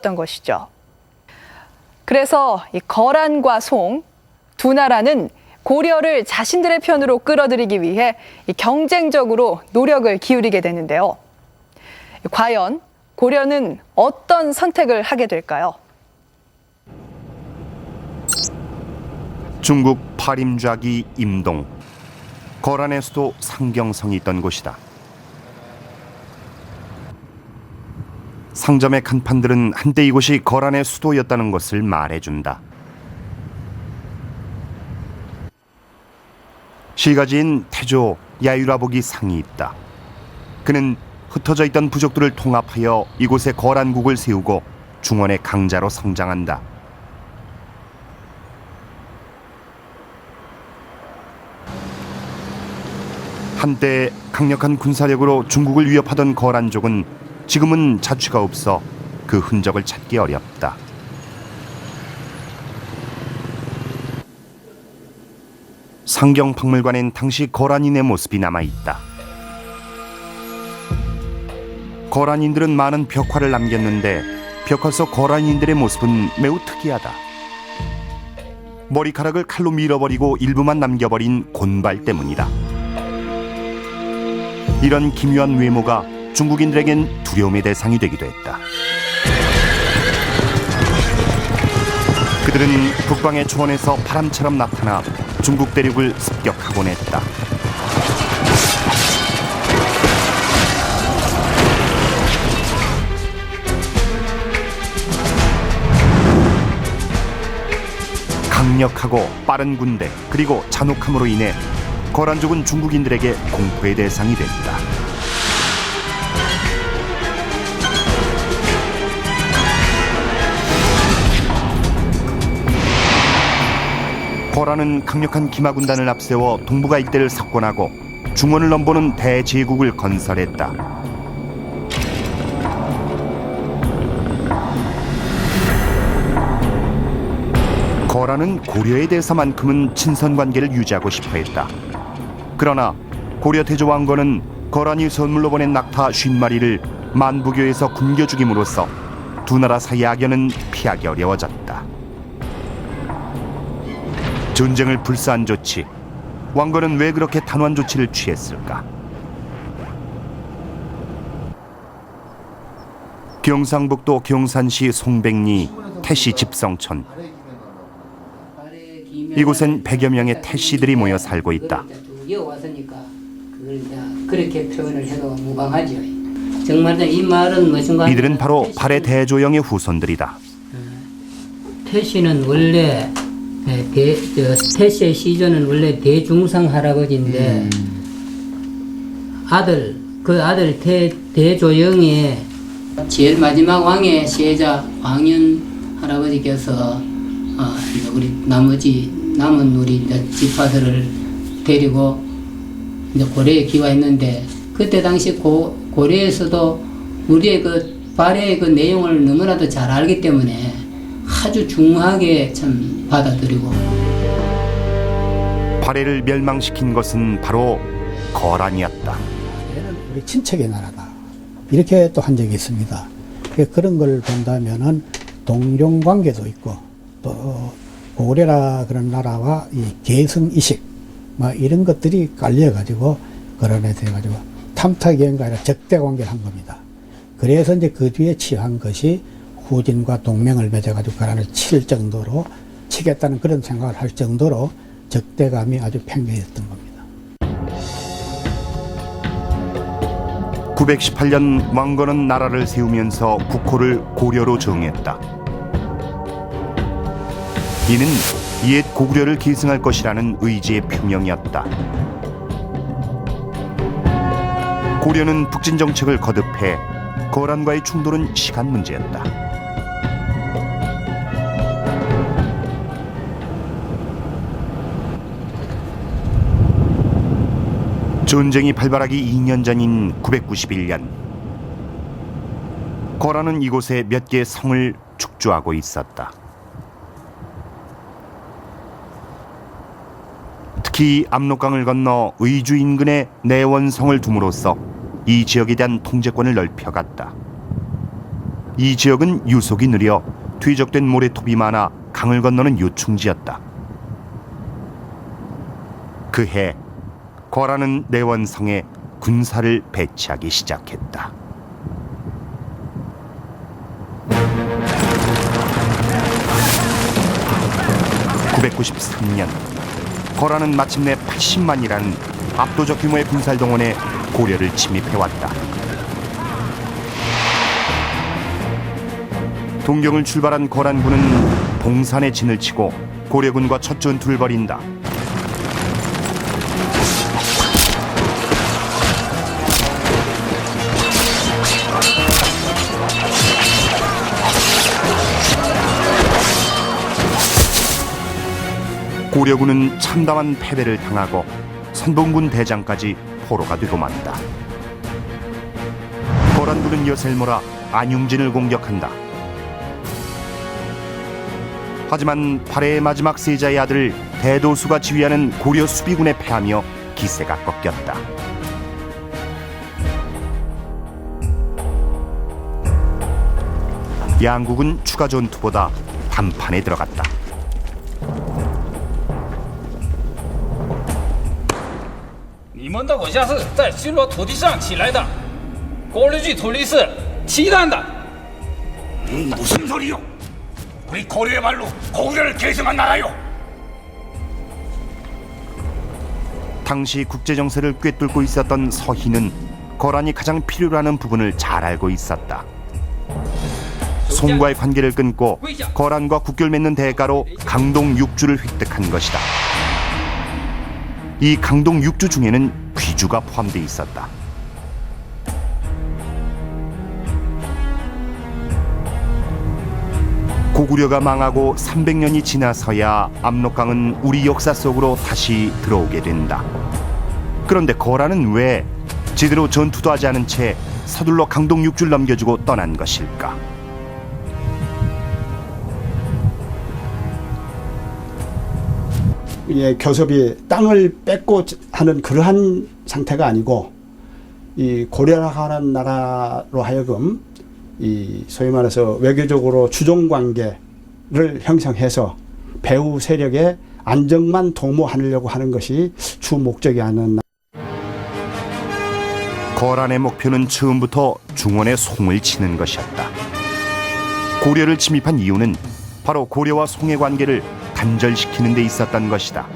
던 것이죠. 그래서 이 거란과 송 두 나라는 고려를 자신들의 편으로 끌어들이기 위해 경쟁적으로 노력을 기울이게 되는데요. 과연 고려는 어떤 선택을 하게 될까요? 중국 파림좌기 임동, 거란의 수도 상경성이 있던 곳이다. 상점의 간판들은 한때 이곳이 거란의 수도였다는 것을 말해준다. 시가지인 태조 야유라복이 상이 있다. 그는 흩어져 있던 부족들을 통합하여 이곳에 거란국을 세우고 중원의 강자로 성장한다. 한때 강력한 군사력으로 중국을 위협하던 거란족은 지금은 자취가 없어 그 흔적을 찾기 어렵다. 상경박물관엔 당시 거란인의 모습이 남아있다. 거란인들은 많은 벽화를 남겼는데 벽화 속 거란인들의 모습은 매우 특이하다. 머리카락을 칼로 밀어버리고 일부만 남겨버린 곤발 때문이다. 이런 기묘한 외모가 중국인들에겐 두려움의 대상이 되기도 했다. 그들은 북방의 초원에서 바람처럼 나타나 중국 대륙을 습격하곤 했다. 강력하고 빠른 군대 그리고 잔혹함으로 인해 거란족은 중국인들에게 공포의 대상이 됐다. 거란은 강력한 기마군단을 앞세워 동북아 일대를 석권하고 중원을 넘보는 대제국을 건설했다. 거란은 고려에 대해서만큼은 친선관계를 유지하고 싶어했다. 그러나 고려 태조 왕건은 거란이 선물로 보낸 낙타 50마리를 만부교에서 굶겨 죽임으로써 두 나라 사이 악연은 피하기 어려워졌다. 전쟁을 불사한 조치, 왕건은 왜 그렇게 단호한 조치를 취했을까? 경상북도 경산시 송백리 태씨 집성촌. 이곳엔 100여 명의 태씨들이 모여 살고 있다. 그렇게 표현을 해도 무방하죠. 정말 이 말은 무엇인가? 이들은 바로 발해 대조영의 후손들이다. 태씨는 원래 태씨의 시조는 원래 대중상 할아버지인데 그 아들 대조영의 제일 마지막 왕의 세자 왕현 할아버지께서 우리 남은 우리 지파들을 데리고 이제 고려에 귀화했는데 그때 당시 고려에서도 우리의 그 발해의 그 내용을 너무나도 잘 알기 때문에 아주 중후하게 참 받아들이고. 발해를 멸망시킨 것은 바로 거란이었다. 얘는 우리 친척의 나라다. 이렇게 또 한 적이 있습니다. 그런 걸 본다면은 동종 관계도 있고 또 고려라 그런 나라와 이 계승 이식 뭐 이런 것들이 깔려가지고 거란에 대해 가지고 탐탁이가 아니라 적대 관계를 한 겁니다. 그래서 이제 그 뒤에 취한 것이 후진과 동맹을 맺어가지고 거란을 칠 정도로 치겠다는 그런 생각을 할 정도로 적대감이 아주 팽배했던 겁니다. 918년 왕건은 나라를 세우면서 국호를 고려로 정했다. 이는 옛 고구려를 계승할 것이라는 의지의 표명이었다. 고려는 북진 정책을 거듭해 거란과의 충돌은 시간 문제였다. 전쟁이 발발하기 2년 전인 991년, 거란은 이곳에 몇 개의 성을 축조하고 있었다. 특히 압록강을 건너 의주 인근에 내원성을 둠으로써 이 지역에 대한 통제권을 넓혀갔다. 이 지역은 유속이 느려 퇴적된 모래톱이 많아 강을 건너는 요충지였다. 그해 거란은 내원성에 군사를 배치하기 시작했다. (993년) 거란은 마침내 80만이라는 압도적 규모의 군사동원에 고려를 침입해왔다. 동경을 출발한 거란군은 봉산에 진을 치고 고려군과 첫 전투를 벌인다. 고려군은 참담한 패배를 당하고 선봉군 대장까지 포로가 되고 만다. 거란군은 여셀모라 안융진을 공격한다. 하지만 발해의 마지막 세자의 아들 대도수가 지휘하는 고려 수비군에 패하며 기세가 꺾였다. 양국은 추가 전투보다 단판에 들어갔다.你们的国家是在虚罗土地上起来的，고려지土地是契丹的。 무슨 소리요? 우리 고려의말로 고려를 계승한 나라요. 당시 국제정세를 꿰뚫고 있었던 서희는 거란이 가장 필요로 하는 부분을 잘 알고 있었다. 송과의 관계를 끊고 거란과 국교를 맺는 대가로 강동 6주를 획득한 것이다. 이 강동 6주 중에는 귀주가 포함되어 있었다. 고구려가 망하고 300년이 지나서야 압록강은 우리 역사 속으로 다시 들어오게 된다. 그런데 거란은 왜 제대로 전투도 하지 않은 채 서둘러 강동 6주를 넘겨주고 떠난 것일까? 예, 교섭이 땅을 뺏고 하는 그러한 상태가 아니고 이 고려라는 나라로 하여금 이 소위 말해서 외교적으로 주종 관계를 형성해서 배후 세력의 안정만 도모하려고 하는 것이 주 목적이 아닌. 거란의 목표는 처음부터 중원의 송을 치는 것이었다. 고려를 침입한 이유는 바로 고려와 송의 관계를 단절시키는 데 있었던 것이다.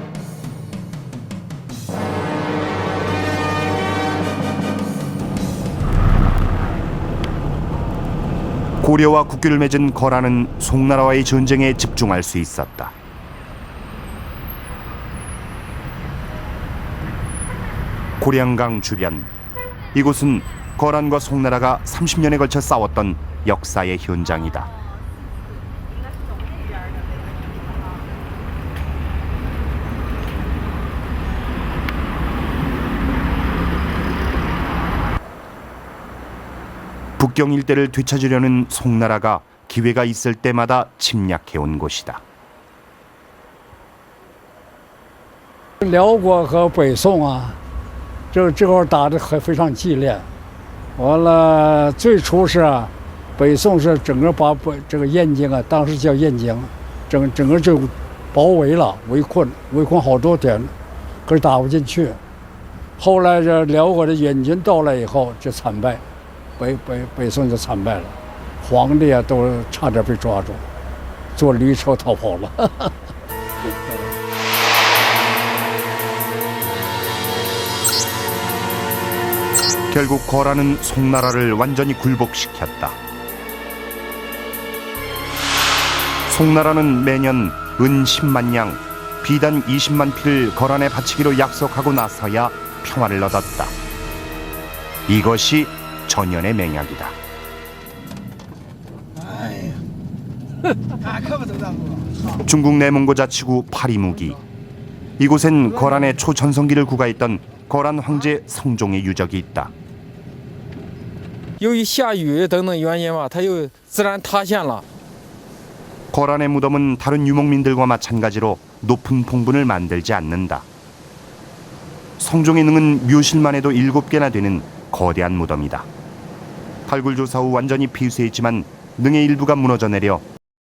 고려와 국교를 맺은 거란은 송나라와의 전쟁에 집중할 수 있었다. 고량강 주변, 이곳은 거란과 송나라가 30년에 걸쳐 싸웠던 역사의 현장이다. 북경 일대를 되찾으려는 송나라가 기회가 있을 때마다 침략해온 곳이다. 辽国和北宋啊，这块打得非常激烈。完了，最初是北宋是整个把这个燕京啊，当时叫燕京，整个就包围了，围困好多天，可是打不进去。后来这辽国的援军到来以后就惨败。 北宋就惨败了，皇帝啊都差点被抓住，坐驴车逃跑了。결국 거란은 송나라를 완전히 굴복시켰다. 송나라는 매년 은 10만 양, 비단 20만 피를 거란에 바치기로 약속하고 나서야 평화를 얻었다. 이것이 전연의 맹약이다. 중국 내몽고 자치구 파리무기. 이곳엔 거란의 초전성기를 구가했던 거란 황제 성종의 유적이 있다. 由于下雨等等原因吧，它又自然塌陷了。 거란의 무덤은 다른 유목민들과 마찬가지로 높은 봉분을 만들지 않는다. 성종의 능은 묘실만 해도 7개나 되는 거대한 무덤이다. 발굴 조사 후 완전히 폐쇄했지만 능의 일부가 무너져 내려